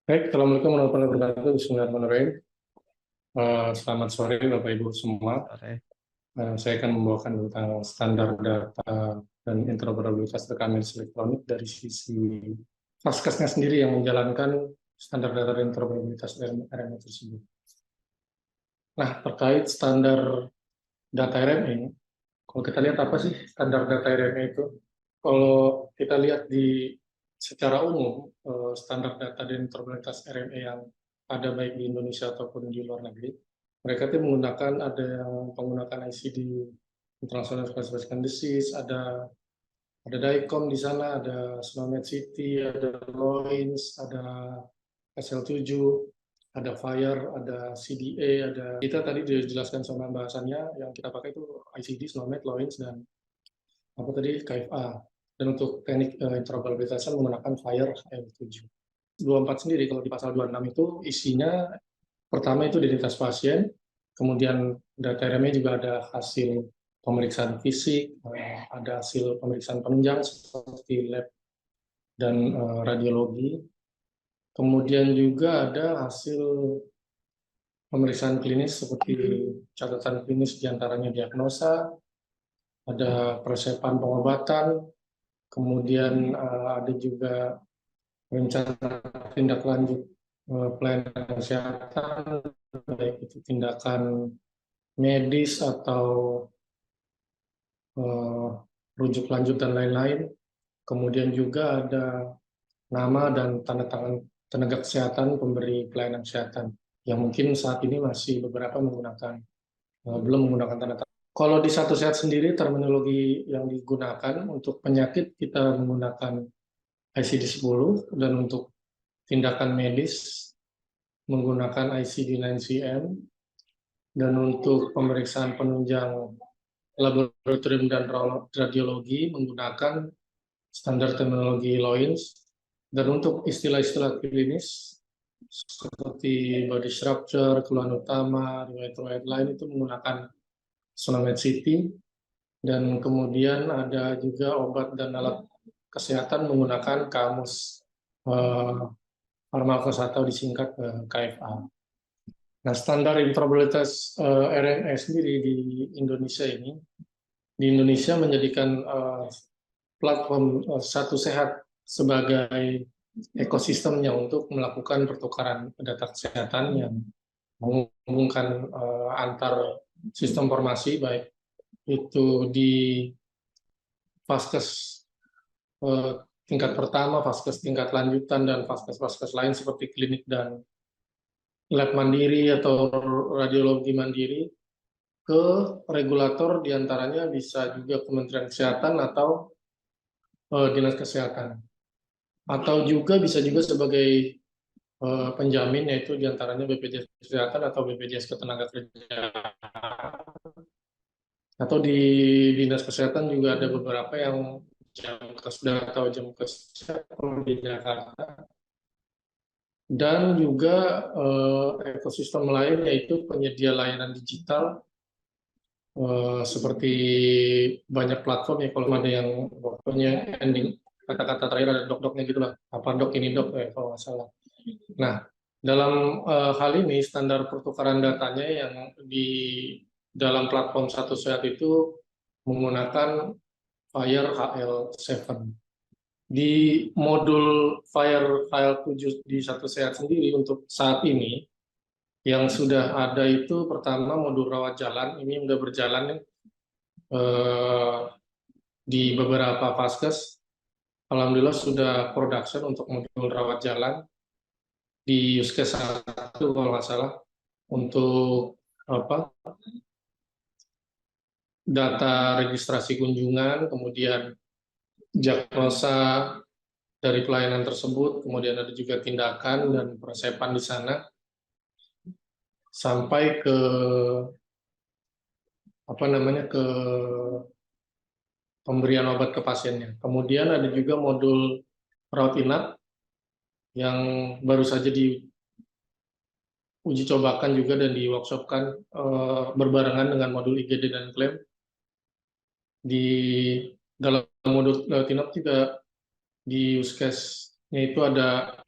Baik, Assalamualaikum warahmatullahi wabarakatuh. Bismillahirrahmanirrahim. Selamat sore Bapak Ibu semua. Sore. Saya akan membawakan tentang standar data dan interoperabilitas rekaman elektronik dari sisi Faskesnya sendiri yang menjalankan standar data dan interoperabilitas RMA tersebut. Nah, terkait standar data RMA, kalau kita lihat apa sih standar data RMA itu? Kalau kita lihat secara umum, standar data dan interoperabilitas RMA yang ada baik di Indonesia ataupun di luar negeri, mereka itu ada yang menggunakan ICD, International Classification Disease, ada DICOM di sana, ada SNOMED City, ada LOINS, ada SL7, ada FIRE, ada CDA, ada kita tadi dijelaskan sama bahasannya yang kita pakai itu ICD, SNOMED, LOINS, dan apa tadi KFA. Dan untuk teknik interoperabilitasnya menggunakan FIRE HL7. 24 sendiri kalau di pasal 26 itu isinya pertama itu identitas pasien, kemudian data RMA juga ada hasil pemeriksaan fisik, ada hasil pemeriksaan penunjang seperti lab dan radiologi. Kemudian juga ada hasil pemeriksaan klinis seperti catatan klinis diantaranya diagnosa, ada persiapan pengobatan, kemudian ada juga rencana tindak lanjut pelayanan kesehatan, baik itu tindakan medis atau rujuk lanjut dan lain-lain. Kemudian juga ada nama dan tanda tangan tenaga kesehatan pemberi pelayanan kesehatan yang mungkin saat ini masih beberapa belum menggunakan tanda tangan. Kalau di Satu Sehat sendiri, terminologi yang digunakan untuk penyakit kita menggunakan ICD-10 dan untuk tindakan medis menggunakan ICD-9-CM, dan untuk pemeriksaan penunjang laboratorium dan radiologi menggunakan standar terminologi LOINS, dan untuk istilah-istilah klinis seperti body structure, keluhan utama, riwayat-riwayat lain itu menggunakan SNOMED City, dan kemudian ada juga obat dan alat kesehatan menggunakan kamus farmakos atau disingkat KFA. Nah, standar interoperabilitas RNA sendiri di Indonesia menjadikan platform Satu Sehat sebagai ekosistemnya untuk melakukan pertukaran data kesehatan yang menghubungkan antar sistem informasi, baik itu di Faskes tingkat pertama, Faskes tingkat lanjutan, dan Faskes-Faskes lain seperti klinik dan lab mandiri atau radiologi mandiri, ke regulator diantaranya bisa juga Kementerian Kesehatan atau Dinas Kesehatan, atau juga bisa juga sebagai penjamin, yaitu diantaranya BPJS Kesehatan atau BPJS Ketenagakerjaan, atau di Dinas Kesehatan juga ada beberapa yang Jamkes atau Jamkes di Jakarta, dan juga ekosistem lain yaitu penyedia layanan digital seperti banyak platform ya, kalau ada yang pokoknya ending kata-kata terakhir ada dok-doknya gitu lah, apa dok ini dok kalau nggak salah. Nah, dalam hal ini standar pertukaran datanya yang di dalam platform Satu Sehat itu menggunakan FIRE HL7. Di modul FIRE HL7 di Satu Sehat sendiri untuk saat ini yang sudah ada itu pertama modul rawat jalan, ini sudah berjalan di beberapa Faskes. Alhamdulillah sudah production untuk modul rawat jalan di Yuskes 1 kalau nggak salah, untuk data registrasi kunjungan, kemudian diagnosa dari pelayanan tersebut, kemudian ada juga tindakan dan persiapan di sana, sampai ke ke pemberian obat ke pasiennya. Kemudian ada juga modul rawat inap yang baru saja diuji cobakan juga dan di workshopkan berbarengan dengan modul IGD dan klaim. Di dalam modul rawat inap juga di Yuskesnya itu ada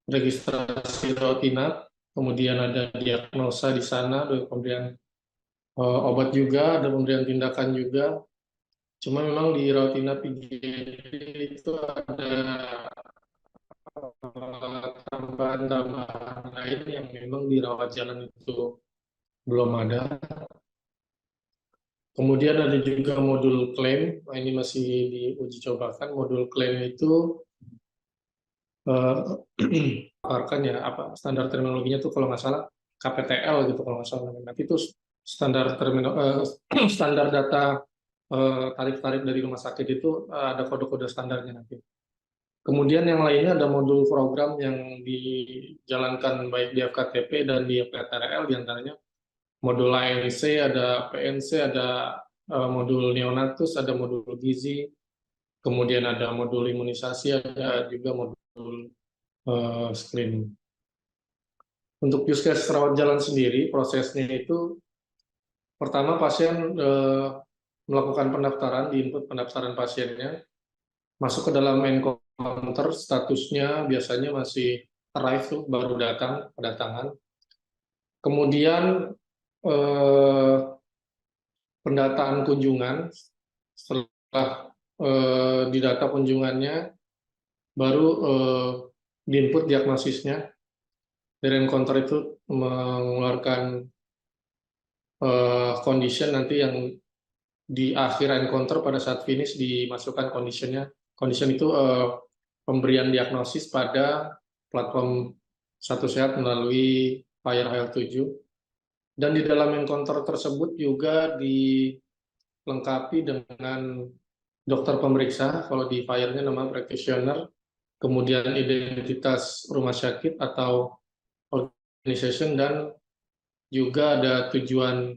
registrasi rawat inap, kemudian ada diagnosa di sana, ada pemberian obat juga, ada pemberian tindakan juga. Cuma memang di rawat inap IGD itu ada tambahan-tambahan lain yang memang di rawat jalan itu belum ada. Kemudian ada juga modul klaim, nah, ini masih diuji cobakan. Modul klaim itu paparkan ya apa standar terminologinya tuh kalau nggak salah KPTL gitu kalau nggak salah. Nanti itu standar standar data tarif-tarif dari rumah sakit itu ada kode-kode standarnya nanti. Kemudian yang lainnya ada modul program yang dijalankan baik di FKTP dan di FKTRL, diantaranya modul ANC, ada PNC, ada modul neonatus, ada modul gizi, kemudian ada modul imunisasi, ada juga modul screening. Untuk use case rawat jalan sendiri, prosesnya itu pertama pasien melakukan pendaftaran, di input pendaftaran pasiennya, masuk ke dalam encounter, statusnya biasanya masih arrive tuh, baru datang, kedatangan. Kemudian pendataan kunjungan, setelah didata kunjungannya, baru diinput diagnosisnya. Dari encounter itu mengeluarkan condition nanti yang di akhir encounter pada saat finish dimasukkan conditionnya. Condition itu pemberian diagnosis pada platform Satu Sehat melalui Fire Health 7. Dan di dalam encounter tersebut juga dilengkapi dengan dokter pemeriksa, kalau di Fire-nya nama practitioner, kemudian identitas rumah sakit atau organization, dan juga ada tujuan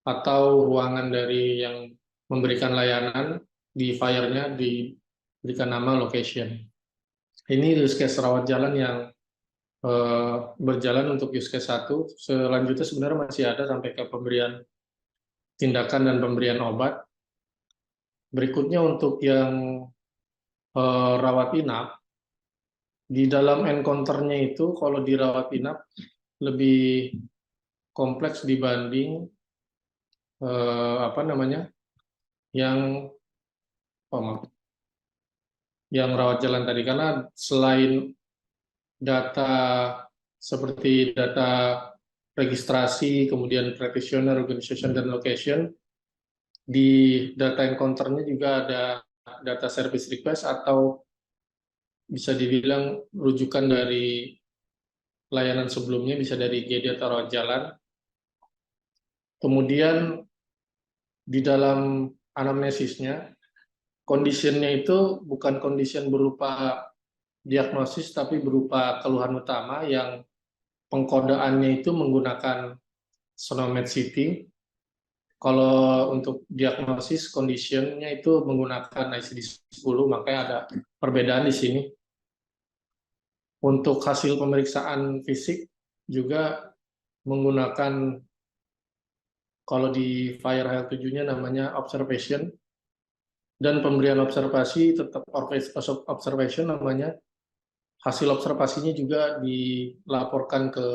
atau ruangan dari yang memberikan layanan di Fire-nya diberikan nama location. Ini use case rawat jalan yang berjalan untuk use case 1. Selanjutnya sebenarnya masih ada sampai ke pemberian tindakan dan pemberian obat. Berikutnya untuk yang rawat inap, di dalam encounter-nya itu kalau di rawat inap lebih kompleks dibanding apa namanya yang yang rawat jalan tadi, karena selain data seperti data registrasi, kemudian practitioner, organization, dan location, di data encounter-nya juga ada data service request atau bisa dibilang rujukan dari layanan sebelumnya, bisa dari IGD atau rawat jalan. Kemudian di dalam anamnesisnya, condition-nya itu bukan condition berupa diagnosis, tapi berupa keluhan utama yang pengkodaannya itu menggunakan SNOMED City. Kalau untuk diagnosis condition-nya itu menggunakan ICD-10, makanya ada perbedaan di sini. Untuk hasil pemeriksaan fisik juga menggunakan, kalau di Fire Health 7-nya namanya observation, dan pemberian observasi tetap observation namanya. Hasil observasinya juga dilaporkan ke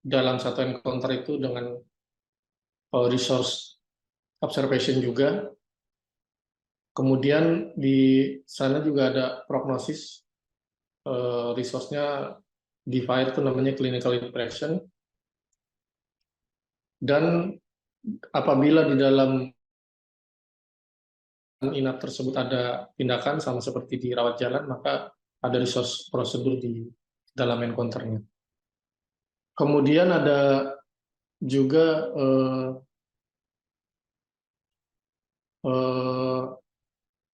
dalam satu encounter itu dengan resource observation juga. Kemudian di sana juga ada prognosis, resource-nya di Fire itu namanya clinical impression. Dan apabila di dalam inap tersebut ada tindakan sama seperti di rawat jalan, maka ada resource prosedur di dalam encounter-nya. Kemudian ada juga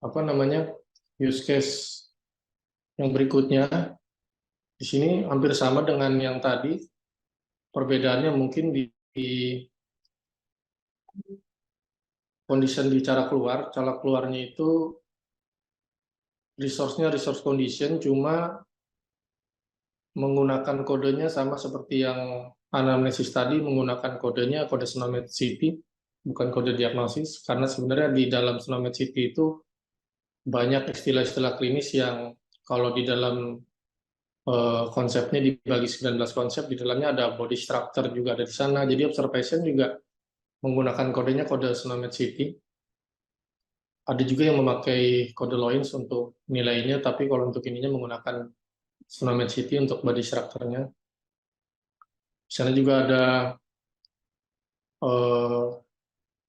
apa namanya use case yang berikutnya. Di sini hampir sama dengan yang tadi, perbedaannya mungkin di condition di cara keluarnya itu resource-nya resource condition, cuma menggunakan kodenya sama seperti yang anamnesis tadi, menggunakan kodenya kode SNOMED City, bukan kode diagnosis, karena sebenarnya di dalam SNOMED City itu banyak istilah-istilah klinis yang kalau di dalam konsepnya dibagi 19 konsep, di dalamnya ada body structure juga ada di sana. Jadi observation juga menggunakan kodenya kode Snowmed City. Ada juga yang memakai kode Loins untuk nilainya, tapi kalau untuk ininya menggunakan Snowmed City untuk body structure-nya. Di sana juga ada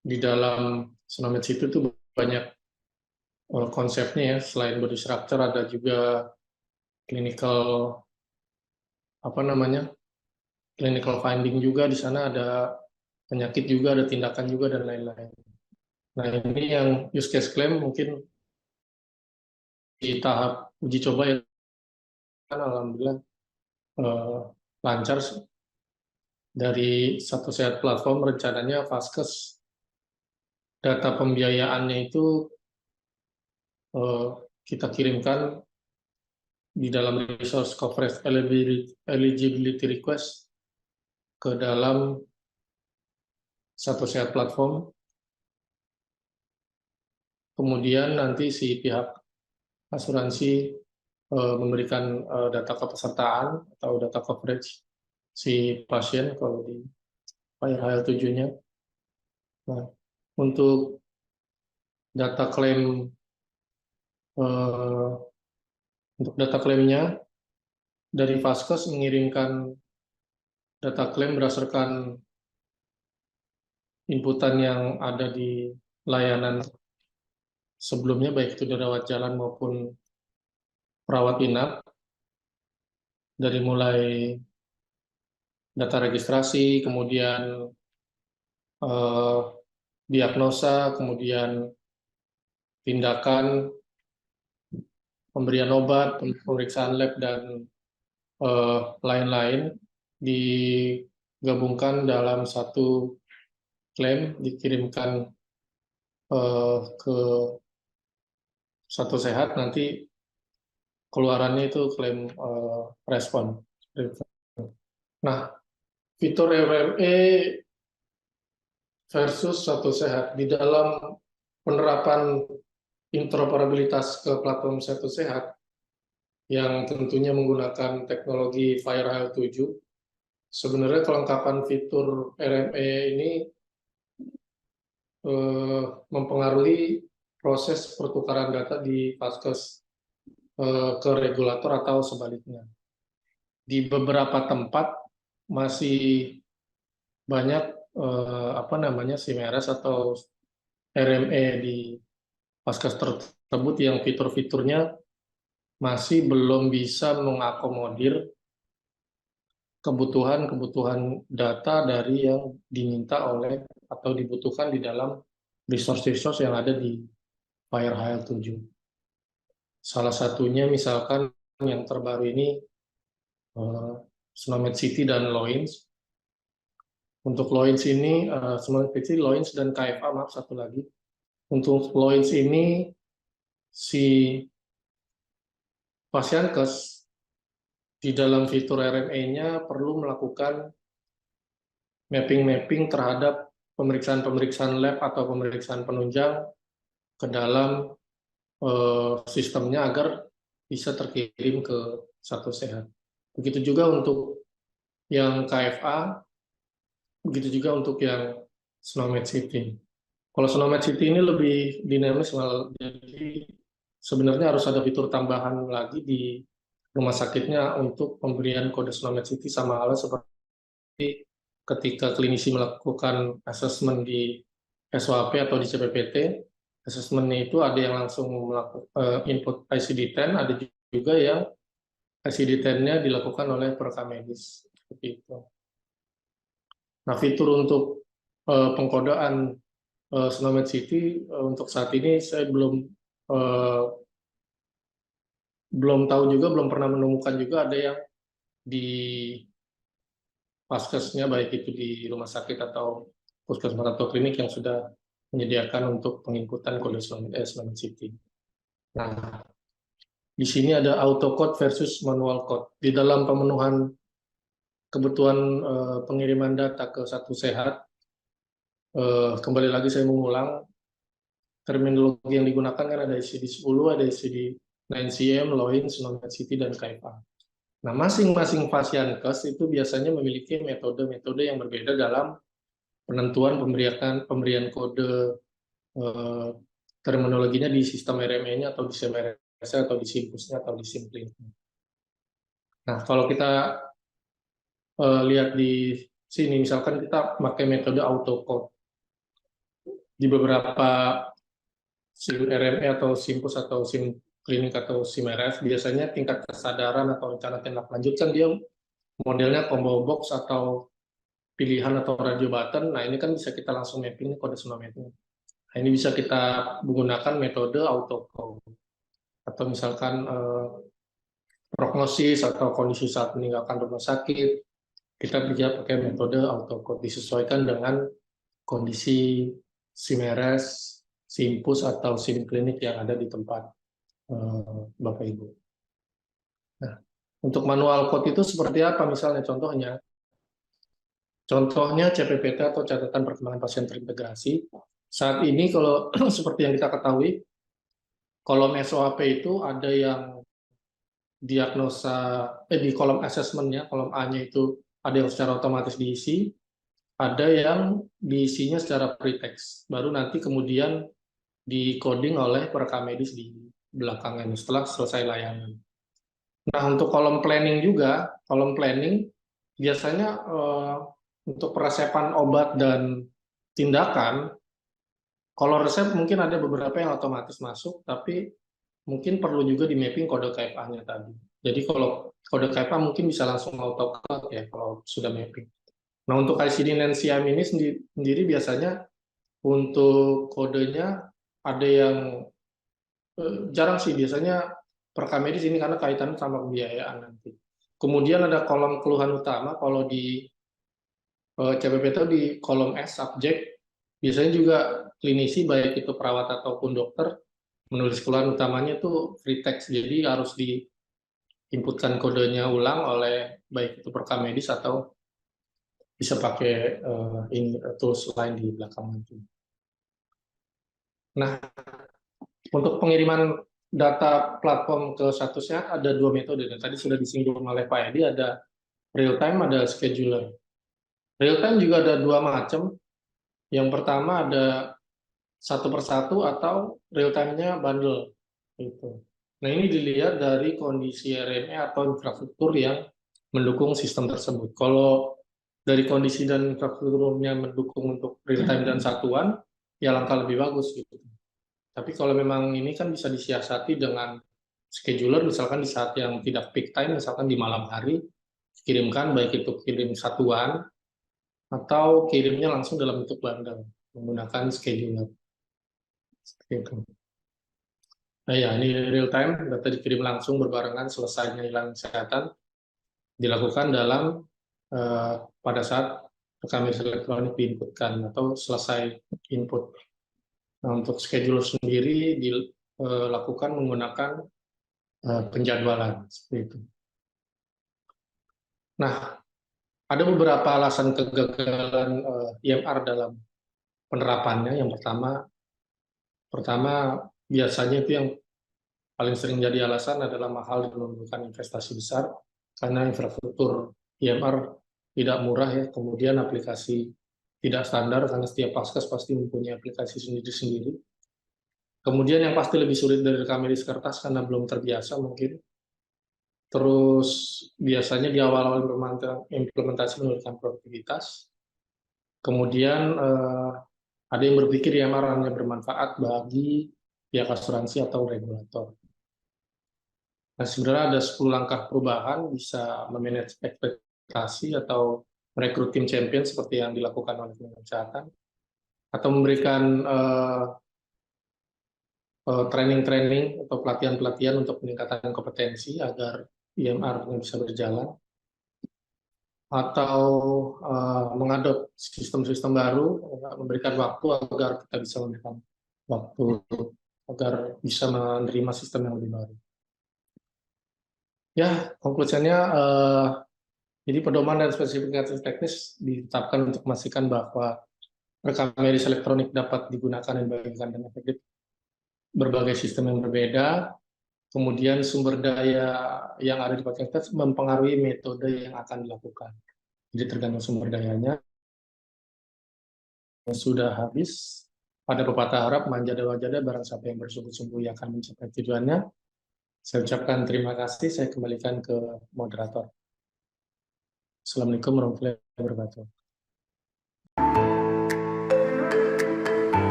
di dalam Snowmed City itu banyak konsepnya ya. Selain body structure ada juga clinical clinical finding juga. Di sana ada penyakit juga, ada tindakan juga, dan lain-lain. Nah, ini yang use case claim mungkin di tahap uji coba ya, kan alhamdulillah lancar. Dari Satu Sehat platform rencananya Vaskes data pembiayaannya itu kita kirimkan di dalam resource coverage eligibility request ke dalam Satu Sehat platform. Kemudian nanti si pihak asuransi memberikan data kepesertaan atau data coverage si pasien kalau di FireHealth 7-nya. Nah, untuk data klaim untuk data klaimnya dari Vaskes mengirimkan data klaim berdasarkan inputan yang ada di layanan sebelumnya, baik itu dari rawat jalan maupun perawat inap, dari mulai data registrasi, kemudian diagnosa, kemudian tindakan, pemberian obat, pemeriksaan lab, dan lain-lain digabungkan dalam satu klaim, dikirimkan ke Satu Sehat, nanti keluarannya itu klaim respon. Nah, fitur RME versus Satu Sehat di dalam penerapan interoperabilitas ke platform Satu Sehat yang tentunya menggunakan teknologi FireHealth 7, sebenarnya kelengkapan fitur RME ini mempengaruhi proses pertukaran data di Vaskes ke regulator atau sebaliknya. Di beberapa tempat masih banyak SIMERAS atau RME di Vaskes tersebut yang fitur-fiturnya masih belum bisa mengakomodir kebutuhan data dari yang diminta oleh atau dibutuhkan di dalam resource-resource yang ada di FireHealth 7. Salah satunya misalkan yang terbaru ini Snowmed City dan Loins. Untuk Loins ini, Snowmed City, Loins, dan KFA, maaf satu lagi. Untuk Loins ini, si Pasienkes di dalam fitur RME-nya perlu melakukan mapping-mapping terhadap pemeriksaan-pemeriksaan lab atau pemeriksaan penunjang ke dalam sistemnya agar bisa terkirim ke Satu Sehat. Begitu juga untuk yang KFA, begitu juga untuk yang Snowmed City. Kalau Snowmed City ini lebih dinamis, jadi sebenarnya harus ada fitur tambahan lagi di rumah sakitnya untuk pemberian kode Snowmed City, sama halnya seperti ketika klinisi melakukan asesmen di SOAP atau di CPPT. Asesmennya itu ada yang langsung melakukan input ICD-10, ada juga yang ICD-10-nya dilakukan oleh perekam medis. Seperti itu. Nah, fitur untuk pengkodaan Snowmed City untuk saat ini saya belum tahu juga, belum pernah menemukan juga ada yang di Vaskesnya, baik itu di rumah sakit atau puskesmas atau klinik yang sudah menyediakan untuk penginputan kode Snowmed City. Nah, di sini ada auto code versus manual code. Di dalam pemenuhan kebutuhan pengiriman data ke Satu Sehat, kembali lagi saya mengulang, terminologi yang digunakan kan ada ICD-10, ada ICD-9CM, Loins, Snowmed City, dan KFA. Nah, masing-masing Fasiankes itu biasanya memiliki metode-metode yang berbeda dalam penentuan pemberian kode eh, terminologinya di sistem RME-nya atau di CMRS atau di Simpusnya atau di Simplink. Nah, kalau kita lihat di sini, misalkan kita pakai metode autocode di beberapa SIM RME atau Simpus atau SIM klinik atau SIM RF, biasanya tingkat kesadaran atau rencana tindak lanjut kan dia modelnya combo box atau pilihan atau radio button. Nah, ini kan bisa kita langsung mapping kode semua mapping. Nah, ini bisa kita menggunakan metode autocode. Atau misalkan prognosis atau kondisi saat meninggalkan rumah sakit, kita bisa pakai metode autocode disesuaikan dengan kondisi SIM-RS, SIMPUS atau SIM klinik yang ada di tempat Bapak Ibu. Nah, untuk manual code itu seperti apa misalnya contohnya CPPT atau catatan perkembangan pasien terintegrasi. Saat ini kalau seperti yang kita ketahui, kolom SOAP itu ada yang diagnosa di kolom assessment-nya, kolom A-nya itu ada yang secara otomatis diisi, ada yang diisinya secara pretext. Baru nanti kemudian di-coding oleh perekam medis di belakangnya setelah selesai layanan. Nah, untuk kolom planning juga, kolom planning biasanya untuk peresepan obat dan tindakan, kalau resep mungkin ada beberapa yang otomatis masuk, tapi mungkin perlu juga di mapping kode KFA-nya tadi. Jadi kalau kode KFA mungkin bisa langsung AutoCAD ya kalau sudah mapping. Nah, untuk ICD dan SIAM ini sendiri biasanya untuk kodenya ada yang jarang sih, biasanya perekam medis ini karena kaitannya sama pembiayaan nanti. Kemudian ada kolom keluhan utama, kalau di CPP itu di kolom S, subjek, biasanya juga klinisi, baik itu perawat ataupun dokter, menulis keluhan utamanya itu free text, jadi harus diinputkan kodenya ulang oleh baik itu perekam medis atau bisa pakai tools lain di belakang itu. Nah, untuk pengiriman data platform ke Satu Sehat ada dua metode, dan tadi sudah disinggung oleh Pak Edi, ada real time, ada scheduler. Real time juga ada dua macam. Yang pertama ada satu persatu atau real time-nya bundle. Gitu. Nah, ini dilihat dari kondisi RME atau infrastruktur yang mendukung sistem tersebut. Kalau dari kondisi dan infrastrukturnya mendukung untuk real time dan satuan, ya langkah lebih bagus gitu. Tapi kalau memang ini kan bisa disiasati dengan scheduler, misalkan di saat yang tidak peak time, misalkan di malam hari, kirimkan baik itu kirim satuan atau kirimnya langsung dalam bentuk bundle menggunakan scheduler. Seperti itu. Nah ya, ini real time, data dikirim langsung berbarengan selesainya hilang kesehatan, dilakukan dalam pada saat rekam medis elektronik diinputkan atau selesai input. Nah, untuk schedule sendiri dilakukan menggunakan penjadwalan seperti itu. Nah, ada beberapa alasan kegagalan IMR dalam penerapannya. Yang pertama biasanya itu yang paling sering jadi alasan adalah mahal dan memerlukan investasi besar karena infrastruktur IMR tidak murah ya. Kemudian aplikasi tidak standar karena setiap paskes pasti mempunyai aplikasi sendiri-sendiri. Kemudian yang pasti lebih sulit dari rekam medis kertas karena belum terbiasa mungkin. Terus biasanya di awal-awal implementasi menurunkan produktivitas. Kemudian ada yang berpikir IMR hanya bermanfaat bagi pihak asuransi atau regulator. Nah, sebenarnya ada 10 langkah perubahan, bisa memanage ekspektasi atau merekrut tim champion seperti yang dilakukan oleh Kementerian Kesehatan, atau memberikan training-training atau pelatihan-pelatihan untuk peningkatan kompetensi agar IMR bisa berjalan, atau mengadop sistem-sistem baru, memberikan waktu agar kita bisa memberikan waktu agar bisa menerima sistem yang lebih baru. Ya, konklusinya, jadi pedoman dan spesifikasi teknis ditetapkan untuk memastikan bahwa rekam medis elektronik dapat digunakan dan dibagikan dengan efektif berbagai sistem yang berbeda. kemudian sumber daya yang ada di podcast mempengaruhi metode yang akan dilakukan. Jadi tergantung sumber dayanya. Yang sudah habis, pada pepatah Arab, manjada wajada, barang siapa yang bersungguh-sungguh yang akan mencapai tujuannya. Saya ucapkan terima kasih, saya kembalikan ke moderator. Assalamualaikum warahmatullahi wabarakatuh.